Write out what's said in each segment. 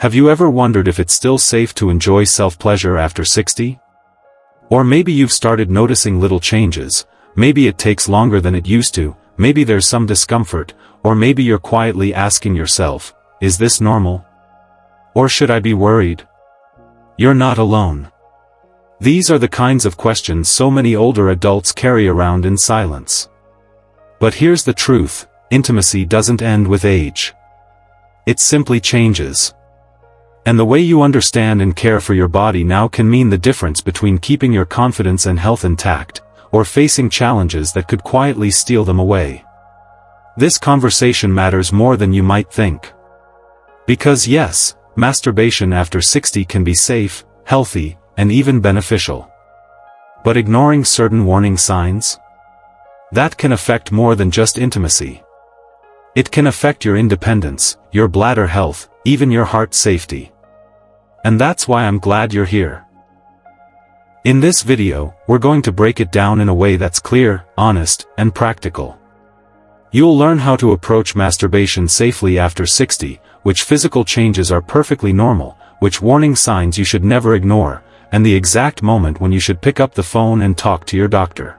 Have you ever wondered if it's still safe to enjoy self-pleasure after 60? Or maybe you've started noticing little changes, maybe it takes longer than it used to, maybe there's some discomfort, or maybe you're quietly asking yourself, is this normal? Or should I be worried? You're not alone. These are the kinds of questions so many older adults carry around in silence. But here's the truth, intimacy doesn't end with age. It simply changes. And the way you understand and care for your body now can mean the difference between keeping your confidence and health intact, or facing challenges that could quietly steal them away. This conversation matters more than you might think. Because yes, masturbation after 60 can be safe, healthy, and even beneficial. But ignoring certain warning signs? That can affect more than just intimacy. It can affect your independence, your bladder health, even your heart safety. And that's why I'm glad you're here. In this video, we're going to break it down in a way that's clear, honest, and practical. You'll learn how to approach masturbation safely after 60, which physical changes are perfectly normal, which warning signs you should never ignore, and the exact moment when you should pick up the phone and talk to your doctor.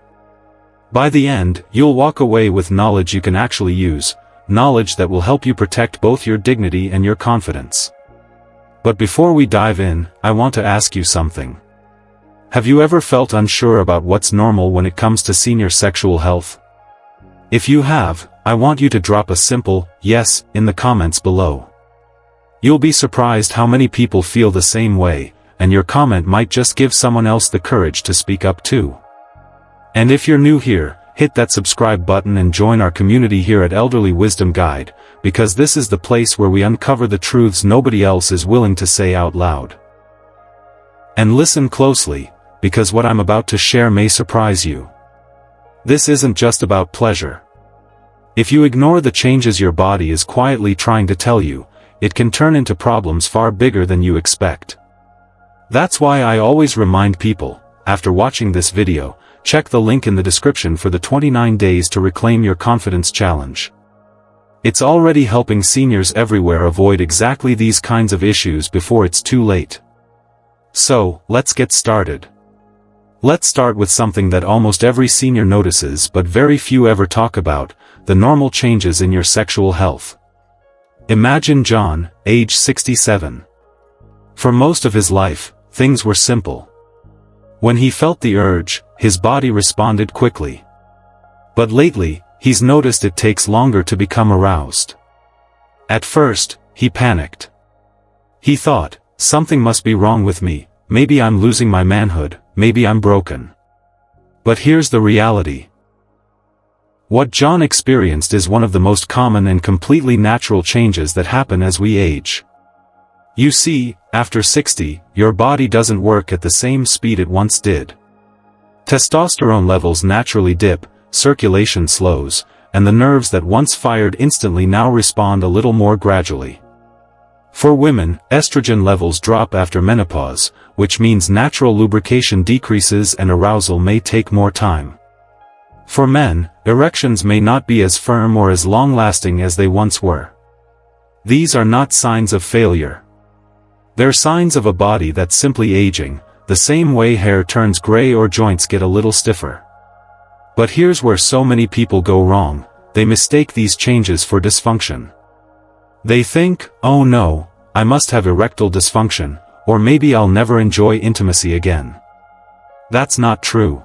By the end, you'll walk away with knowledge you can actually use, knowledge that will help you protect both your dignity and your confidence. But before we dive in, I want to ask you something. Have you ever felt unsure about what's normal when it comes to senior sexual health? If you have, I want you to drop a simple yes in the comments below. You'll be surprised how many people feel the same way, and your comment might just give someone else the courage to speak up too. And if you're new here, hit that subscribe button and join our community here at Elderly Wisdom Guide, because this is the place where we uncover the truths nobody else is willing to say out loud. And listen closely, because what I'm about to share may surprise you. This isn't just about pleasure. If you ignore the changes your body is quietly trying to tell you, it can turn into problems far bigger than you expect. That's why I always remind people, after watching this video, check the link in the description for the 29 days to reclaim your confidence challenge. It's already helping seniors everywhere avoid exactly these kinds of issues before it's too late. So, let's get started. Let's start with something that almost every senior notices but very few ever talk about, the normal changes in your sexual health. Imagine John, age 67. For most of his life, things were simple. When he felt the urge, his body responded quickly. But lately, he's noticed it takes longer to become aroused. At first, he panicked. He thought, something must be wrong with me, maybe I'm losing my manhood, maybe I'm broken. But here's the reality. What John experienced is one of the most common and completely natural changes that happen as we age. You see, after 60, your body doesn't work at the same speed it once did. Testosterone levels naturally dip, circulation slows, and the nerves that once fired instantly now respond a little more gradually. For women, estrogen levels drop after menopause, which means natural lubrication decreases and arousal may take more time. For men, erections may not be as firm or as long-lasting as they once were. These are not signs of failure. They're signs of a body that's simply aging, the same way hair turns gray or joints get a little stiffer. But here's where so many people go wrong, they mistake these changes for dysfunction. They think, oh no, I must have erectile dysfunction, or maybe I'll never enjoy intimacy again. That's not true.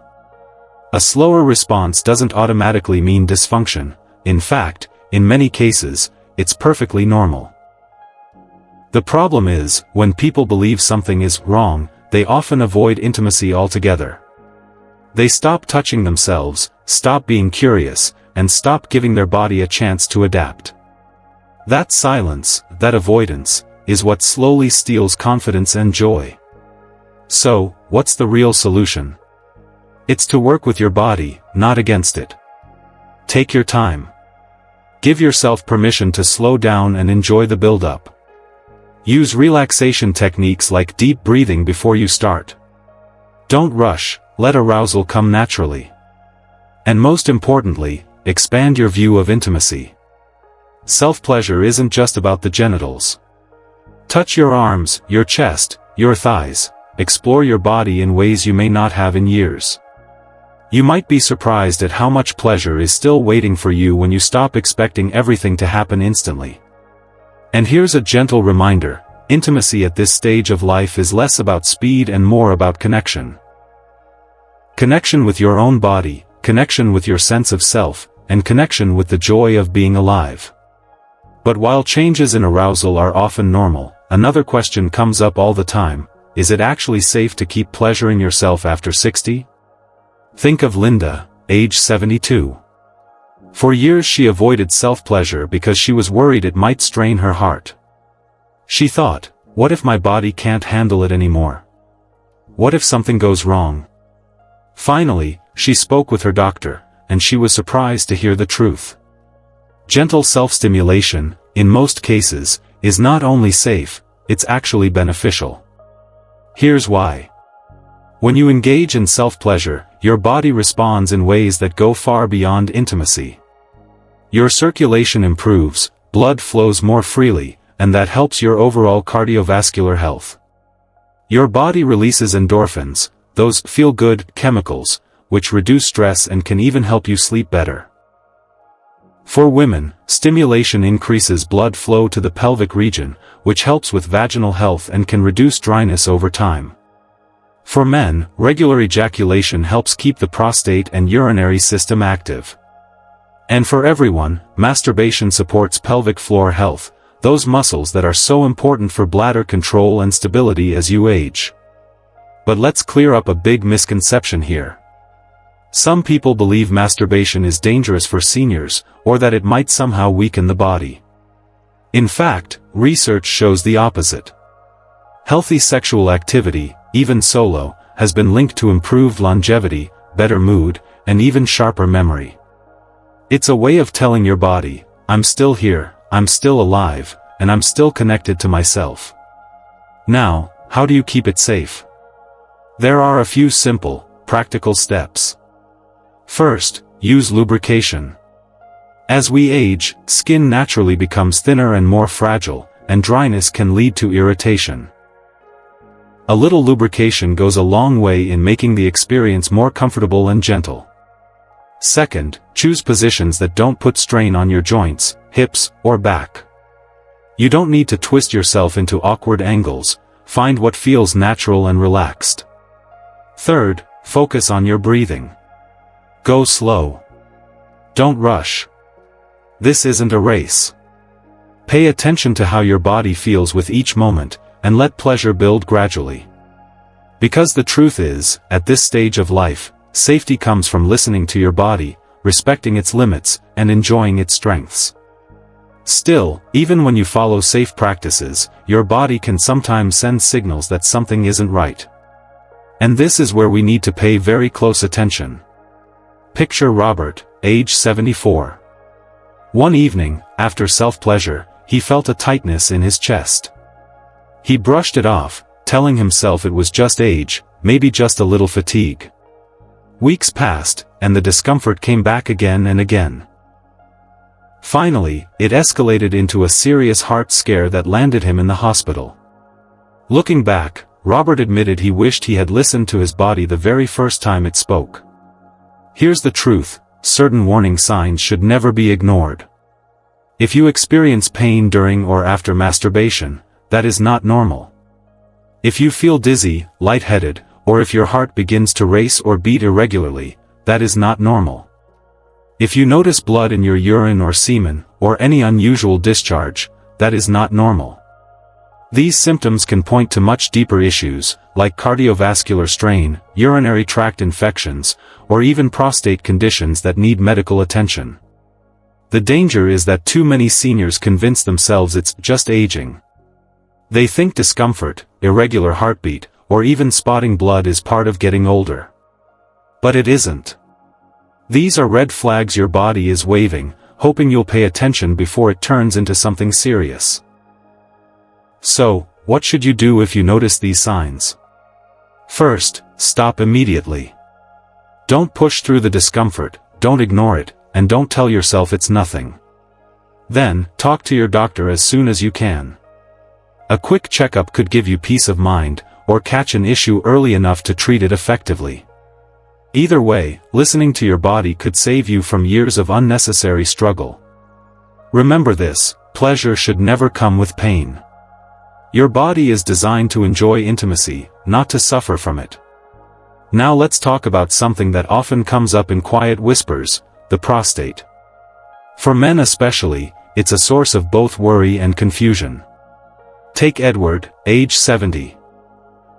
A slower response doesn't automatically mean dysfunction, in fact, in many cases, it's perfectly normal. The problem is, when people believe something is wrong, they often avoid intimacy altogether. They stop touching themselves, stop being curious, and stop giving their body a chance to adapt. That silence, that avoidance, is what slowly steals confidence and joy. So, what's the real solution? It's to work with your body, not against it. Take your time. Give yourself permission to slow down and enjoy the build-up. Use relaxation techniques like deep breathing before you start. Don't rush, let arousal come naturally. And most importantly, expand your view of intimacy. Self-pleasure isn't just about the genitals. Touch your arms, your chest, your thighs. Explore your body in ways you may not have in years. You might be surprised at how much pleasure is still waiting for you when you stop expecting everything to happen instantly. And here's a gentle reminder: intimacy at this stage of life is less about speed and more about connection. Connection with your own body, connection with your sense of self, and connection with the joy of being alive. But while changes in arousal are often normal, another question comes up all the time: is it actually safe to keep pleasuring yourself after 60? Think of Linda, age 72. For years she avoided self-pleasure because she was worried it might strain her heart. She thought, what if my body can't handle it anymore? What if something goes wrong? Finally, she spoke with her doctor, and she was surprised to hear the truth. Gentle self-stimulation, in most cases, is not only safe, it's actually beneficial. Here's why. When you engage in self-pleasure, your body responds in ways that go far beyond intimacy. Your circulation improves, blood flows more freely, and that helps your overall cardiovascular health. Your body releases endorphins, those feel-good chemicals, which reduce stress and can even help you sleep better. For women, stimulation increases blood flow to the pelvic region, which helps with vaginal health and can reduce dryness over time. For men, regular ejaculation helps keep the prostate and urinary system active. And for everyone, masturbation supports pelvic floor health, those muscles that are so important for bladder control and stability as you age. But let's clear up a big misconception here. Some people believe masturbation is dangerous for seniors, or that it might somehow weaken the body. In fact, research shows the opposite. Healthy sexual activity, even solo, has been linked to improved longevity, better mood, and even sharper memory. It's a way of telling your body, I'm still here, I'm still alive, and I'm still connected to myself. Now, how do you keep it safe? There are a few simple, practical steps. First, use lubrication. As we age, skin naturally becomes thinner and more fragile, and dryness can lead to irritation. A little lubrication goes a long way in making the experience more comfortable and gentle. Second, choose positions that don't put strain on your joints, hips, or back. You don't need to twist yourself into awkward angles. Find what feels natural and relaxed. Third, focus on your breathing. Go slow. Don't rush. This isn't a race. Pay attention to how your body feels with each moment, and let pleasure build gradually. Because the truth is, at this stage of life, safety comes from listening to your body, respecting its limits, and enjoying its strengths. Still, even when you follow safe practices, your body can sometimes send signals that something isn't right. And this is where we need to pay very close attention. Picture Robert, age 74. One evening, after self-pleasure, he felt a tightness in his chest. He brushed it off, telling himself it was just age, maybe just a little fatigue. Weeks passed, and the discomfort came back again and again. Finally, it escalated into a serious heart scare that landed him in the hospital. Looking back, Robert admitted he wished he had listened to his body the very first time it spoke. Here's the truth: certain warning signs should never be ignored. If you experience pain during or after masturbation, that is not normal. If you feel dizzy, lightheaded, or if your heart begins to race or beat irregularly, that is not normal. If you notice blood in your urine or semen, or any unusual discharge, that is not normal. These symptoms can point to much deeper issues, like cardiovascular strain, urinary tract infections, or even prostate conditions that need medical attention. The danger is that too many seniors convince themselves it's just aging. They think discomfort, irregular heartbeat, or even spotting blood is part of getting older. But it isn't. These are red flags your body is waving, hoping you'll pay attention before it turns into something serious. So, what should you do if you notice these signs? First, stop immediately. Don't push through the discomfort, don't ignore it, and don't tell yourself it's nothing. Then, talk to your doctor as soon as you can. A quick checkup could give you peace of mind, or catch an issue early enough to treat it effectively. Either way, listening to your body could save you from years of unnecessary struggle. Remember this: pleasure should never come with pain. Your body is designed to enjoy intimacy, not to suffer from it. Now let's talk about something that often comes up in quiet whispers: the prostate. For men especially, it's a source of both worry and confusion. Take Edward, age 70.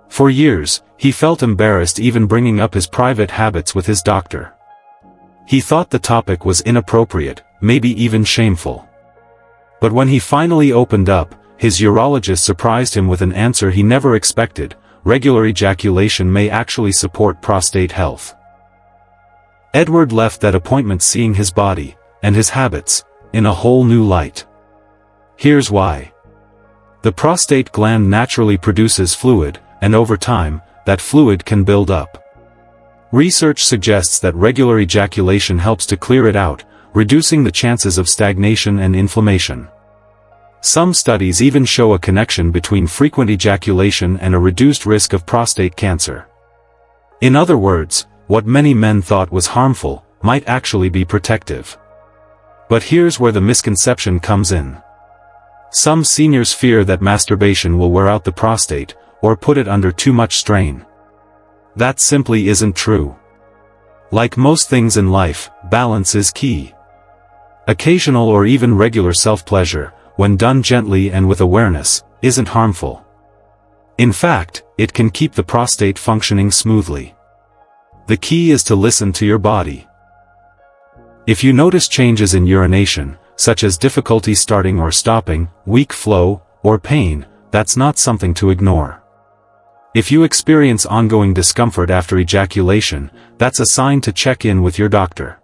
For years, he felt embarrassed even bringing up his private habits with his doctor. He thought the topic was inappropriate, maybe even shameful. But when he finally opened up, his urologist surprised him with an answer he never expected: regular ejaculation may actually support prostate health. Edward left that appointment seeing his body, and his habits, in a whole new light. Here's why. The prostate gland naturally produces fluid, and over time, that fluid can build up. Research suggests that regular ejaculation helps to clear it out, reducing the chances of stagnation and inflammation. Some studies even show a connection between frequent ejaculation and a reduced risk of prostate cancer. In other words, what many men thought was harmful, might actually be protective. But here's where the misconception comes in. Some seniors fear that masturbation will wear out the prostate, or put it under too much strain. That simply isn't true. Like most things in life, balance is key. Occasional or even regular self-pleasure, when done gently and with awareness, isn't harmful. In fact, it can keep the prostate functioning smoothly. The key is to listen to your body. If you notice changes in urination, such as difficulty starting or stopping, weak flow, or pain, that's not something to ignore. If you experience ongoing discomfort after ejaculation, that's a sign to check in with your doctor.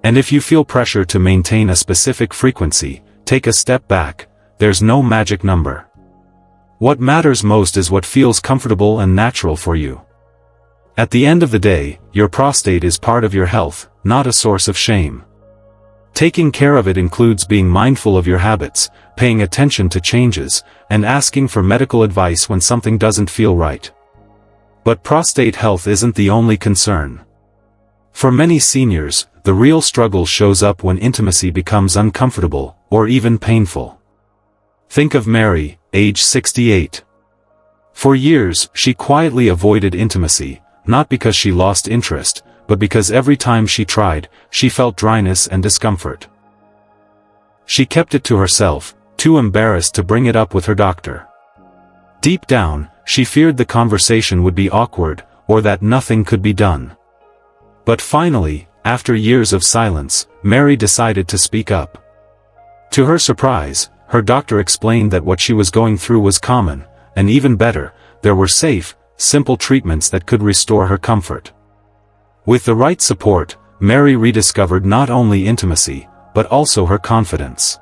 And if you feel pressure to maintain a specific frequency, take a step back. There's no magic number. What matters most is what feels comfortable and natural for you. At the end of the day, your prostate is part of your health, not a source of shame. Taking care of it includes being mindful of your habits, paying attention to changes, and asking for medical advice when something doesn't feel right. But prostate health isn't the only concern. For many seniors, the real struggle shows up when intimacy becomes uncomfortable, or even painful. Think of Mary, age 68. For years, she quietly avoided intimacy, not because she lost interest, but because every time she tried, she felt dryness and discomfort. She kept it to herself, too embarrassed to bring it up with her doctor. Deep down, she feared the conversation would be awkward, or that nothing could be done. But finally, after years of silence, Mary decided to speak up. To her surprise, her doctor explained that what she was going through was common, and even better, there were safe, simple treatments that could restore her comfort. With the right support, Mary rediscovered not only intimacy, but also her confidence.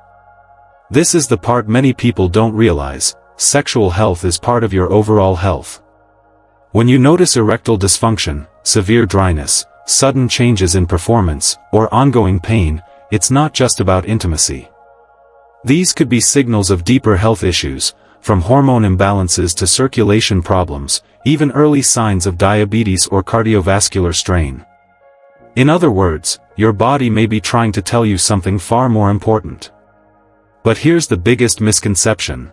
This is the part many people don't realize: sexual health is part of your overall health. When you notice erectile dysfunction, severe dryness, sudden changes in performance, or ongoing pain, it's not just about intimacy. These could be signals of deeper health issues, from hormone imbalances to circulation problems, even early signs of diabetes or cardiovascular strain. In other words, your body may be trying to tell you something far more important. But here's the biggest misconception.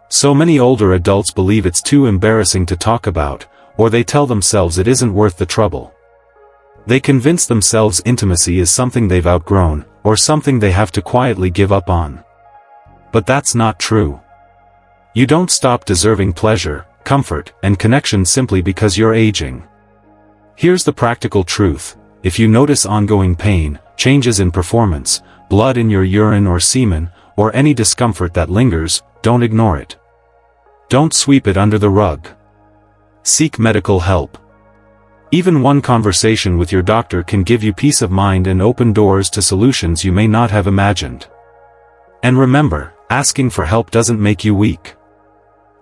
So many older adults believe it's too embarrassing to talk about, or they tell themselves it isn't worth the trouble. They convince themselves intimacy is something they've outgrown, or something they have to quietly give up on. But that's not true. You don't stop deserving pleasure, comfort, and connection simply because you're aging. Here's the practical truth: if you notice ongoing pain, changes in performance, blood in your urine or semen, or any discomfort that lingers, don't ignore it. Don't sweep it under the rug. Seek medical help. Even one conversation with your doctor can give you peace of mind and open doors to solutions you may not have imagined. And remember, asking for help doesn't make you weak.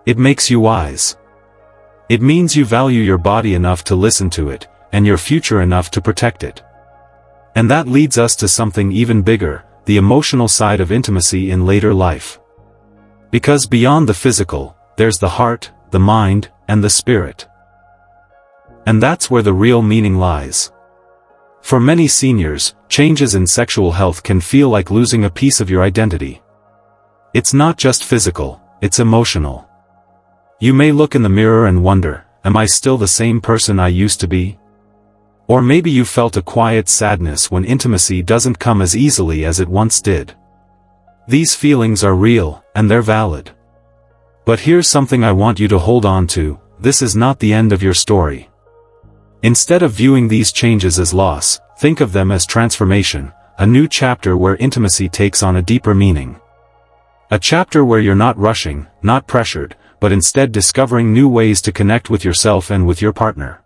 It makes you wise. It means you value your body enough to listen to it, and your future enough to protect it. And that leads us to something even bigger: the emotional side of intimacy in later life. Because beyond the physical, there's the heart, the mind, and the spirit. And that's where the real meaning lies. For many seniors, changes in sexual health can feel like losing a piece of your identity. It's not just physical, it's emotional. You may look in the mirror and wonder, am I still the same person I used to be? Or maybe you felt a quiet sadness when intimacy doesn't come as easily as it once did. These feelings are real, and they're valid. But here's something I want you to hold on to: this is not the end of your story. Instead of viewing these changes as loss, think of them as transformation, a new chapter where intimacy takes on a deeper meaning. A chapter where you're not rushing, not pressured, but instead discovering new ways to connect with yourself and with your partner.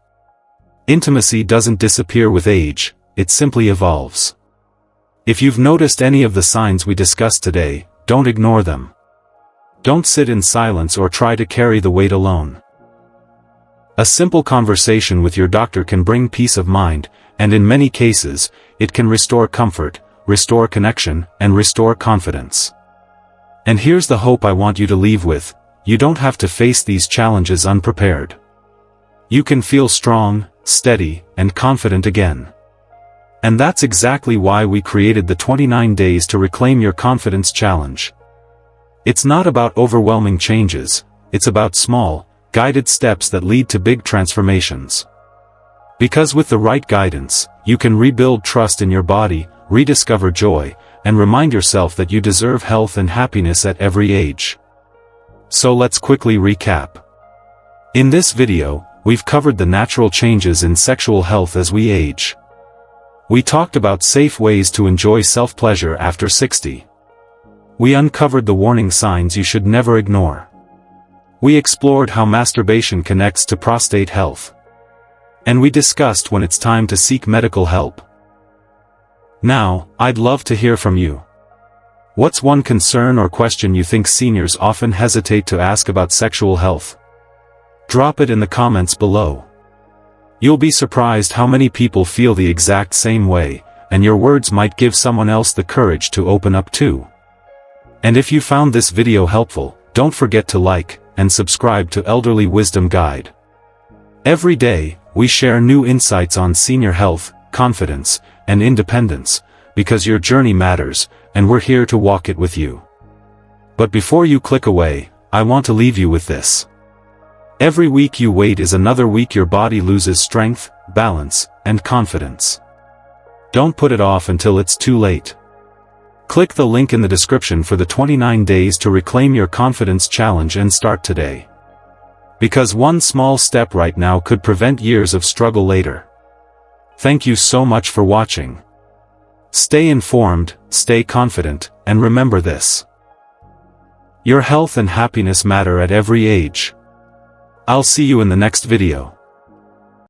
Intimacy doesn't disappear with age, it simply evolves. If you've noticed any of the signs we discussed today, don't ignore them. Don't sit in silence or try to carry the weight alone. A simple conversation with your doctor can bring peace of mind, and in many cases, it can restore comfort, restore connection, and restore confidence. And here's the hope I want you to leave with: you don't have to face these challenges unprepared. You can feel strong, steady, and confident again. And that's exactly why we created the 29 Days to Reclaim Your Confidence Challenge. It's not about overwhelming changes, it's about small, guided steps that lead to big transformations. Because with the right guidance, you can rebuild trust in your body, rediscover joy, and remind yourself that you deserve health and happiness at every age. So let's quickly recap. In this video, we've covered the natural changes in sexual health as we age. We talked about safe ways to enjoy self-pleasure after 60. We uncovered the warning signs you should never ignore. We explored how masturbation connects to prostate health. And we discussed when it's time to seek medical help. Now, I'd love to hear from you. What's one concern or question you think seniors often hesitate to ask about sexual health? Drop it in the comments below. You'll be surprised how many people feel the exact same way, and your words might give someone else the courage to open up too. And if you found this video helpful, don't forget to like and subscribe to Elderly Wisdom Guide. Every day, we share new insights on senior health, confidence, and independence, because your journey matters, and we're here to walk it with you. But before you click away, I want to leave you with this. Every week you wait is another week your body loses strength, balance, and confidence. Don't put it off until it's too late. Click the link in the description for the 29 Days to Reclaim Your Confidence Challenge and start today. Because one small step right now could prevent years of struggle later. Thank you so much for watching. Stay informed, stay confident, and remember this: your health and happiness matter at every age. I'll see you in the next video.